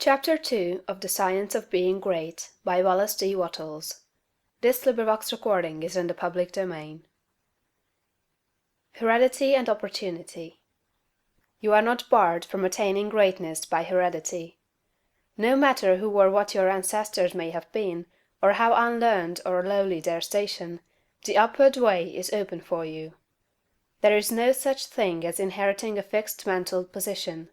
Chapter 2 of The Science of Being Great by Wallace D. Wattles. This recording is in the public domain. Heredity and Opportunity. You are not barred from attaining greatness by heredity. No matter who or what your ancestors may have been, or how unlearned or lowly their station, the upward way is open for you. There is no such thing as inheriting a fixed mental position.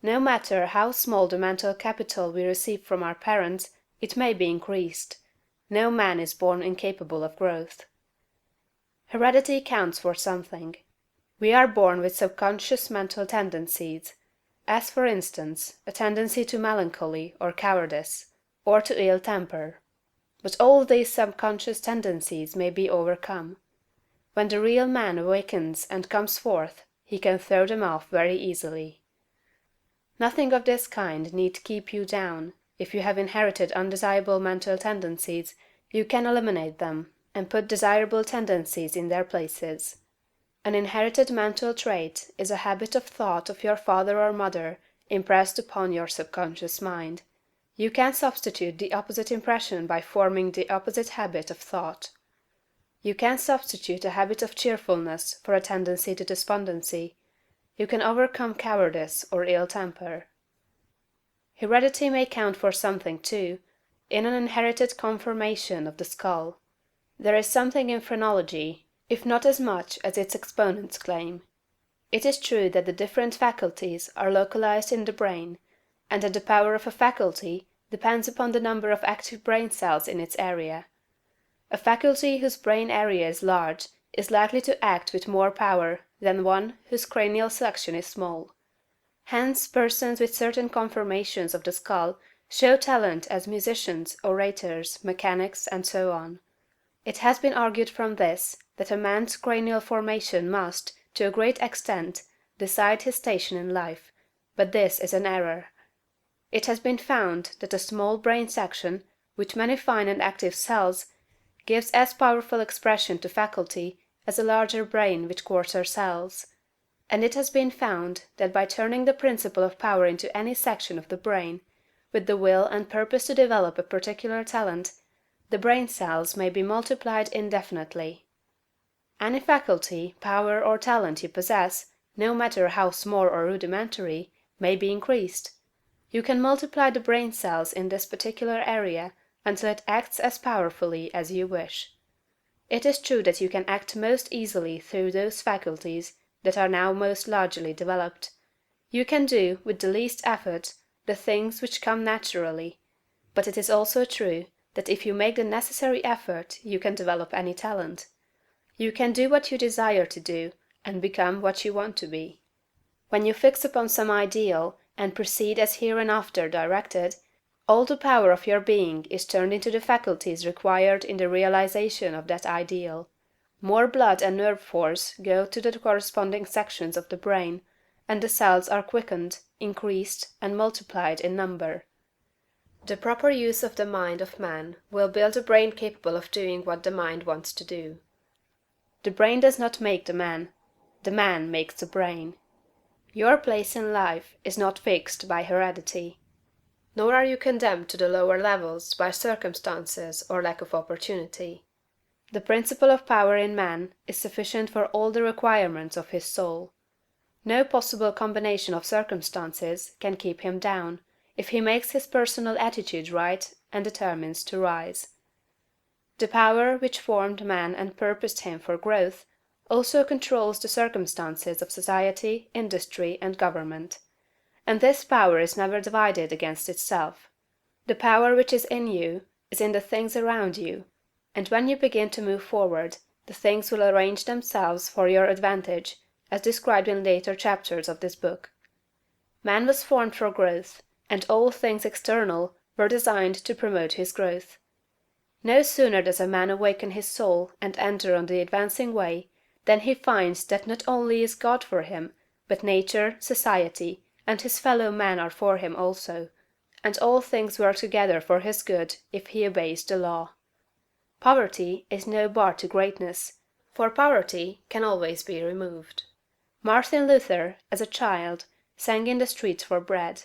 No matter how small the mental capital we receive from our parents, it may be increased. No man is born incapable of growth. Heredity counts for something. We are born with subconscious mental tendencies, as for instance, a tendency to melancholy or cowardice, or to ill temper. But all these subconscious tendencies may be overcome. When the real man awakens and comes forth, he can throw them off very easily. Nothing of this kind need keep you down. If you have inherited undesirable mental tendencies, you can eliminate them, and put desirable tendencies in their places. An inherited mental trait is a habit of thought of your father or mother impressed upon your subconscious mind. You can substitute the opposite impression by forming the opposite habit of thought. You can substitute a habit of cheerfulness for a tendency to despondency. You can overcome cowardice or ill temper. Heredity may count for something, too, in an inherited conformation of the skull. There is something in phrenology, if not as much as its exponents claim. It is true that the different faculties are localized in the brain, and that the power of a faculty depends upon the number of active brain cells in its area. A faculty whose brain area is large is likely to act with more power than one whose cranial section is small. Hence persons with certain conformations of the skull show talent as musicians, orators, mechanics, and so on. It has been argued from this that a man's cranial formation must, to a great extent, decide his station in life, but this is an error. It has been found that a small brain section, with many fine and active cells, gives as powerful expression to faculty as a larger brain with coarser cells. And it has been found that by turning the principle of power into any section of the brain, with the will and purpose to develop a particular talent, the brain cells may be multiplied indefinitely. Any faculty, power, or talent you possess, no matter how small or rudimentary, may be increased. You can multiply the brain cells in this particular area until it acts as powerfully as you wish. It is true that you can act most easily through those faculties that are now most largely developed. You can do, with the least effort, the things which come naturally, but it is also true that if you make the necessary effort you can develop any talent. You can do what you desire to do, and become what you want to be. When you fix upon some ideal, and proceed as hereinafter directed, all the power of your being is turned into the faculties required in the realization of that ideal. More blood and nerve force go to the corresponding sections of the brain, and the cells are quickened, increased, and multiplied in number. The proper use of the mind of man will build a brain capable of doing what the mind wants to do. The brain does not make the man makes the brain. Your place in life is not fixed by heredity. Nor are you condemned to the lower levels by circumstances or lack of opportunity. The principle of power in man is sufficient for all the requirements of his soul. No possible combination of circumstances can keep him down, if he makes his personal attitude right and determines to rise. The power which formed man and purposed him for growth also controls the circumstances of society, industry, and government. And this power is never divided against itself. The power which is in you is in the things around you, and when you begin to move forward, the things will arrange themselves for your advantage, as described in later chapters of this book. Man was formed for growth, and all things external were designed to promote his growth. No sooner does a man awaken his soul and enter on the advancing way, than he finds that not only is God for him, but nature, society, and his fellow men are for him also, and all things work together for his good if he obeys the law. Poverty is no bar to greatness, for poverty can always be removed. Martin Luther, as a child, sang in the streets for bread.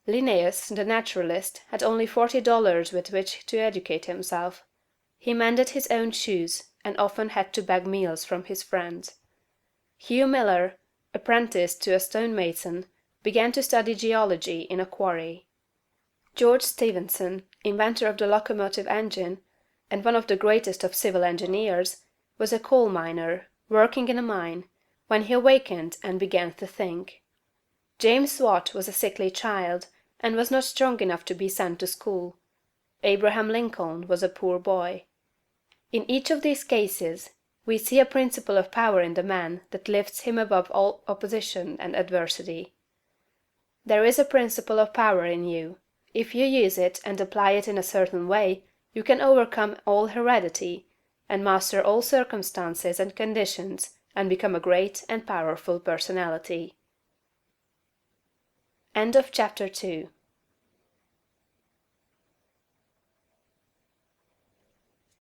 Linnaeus, the naturalist, had only $40 with which to educate himself. He mended his own shoes, and often had to beg meals from his friends. Hugh Miller, apprenticed to a stonemason, began to study geology in a quarry. George Stephenson, inventor of the locomotive engine, and one of the greatest of civil engineers, was a coal miner, working in a mine, when he awakened and began to think. James Watt was a sickly child, and was not strong enough to be sent to school. Abraham Lincoln was a poor boy. In each of these cases, we see a principle of power in the man that lifts him above all opposition and adversity. There is a principle of power in you. If you use it and apply it in a certain way, you can overcome all heredity, and master all circumstances and conditions, and become a great and powerful personality. End of chapter 2.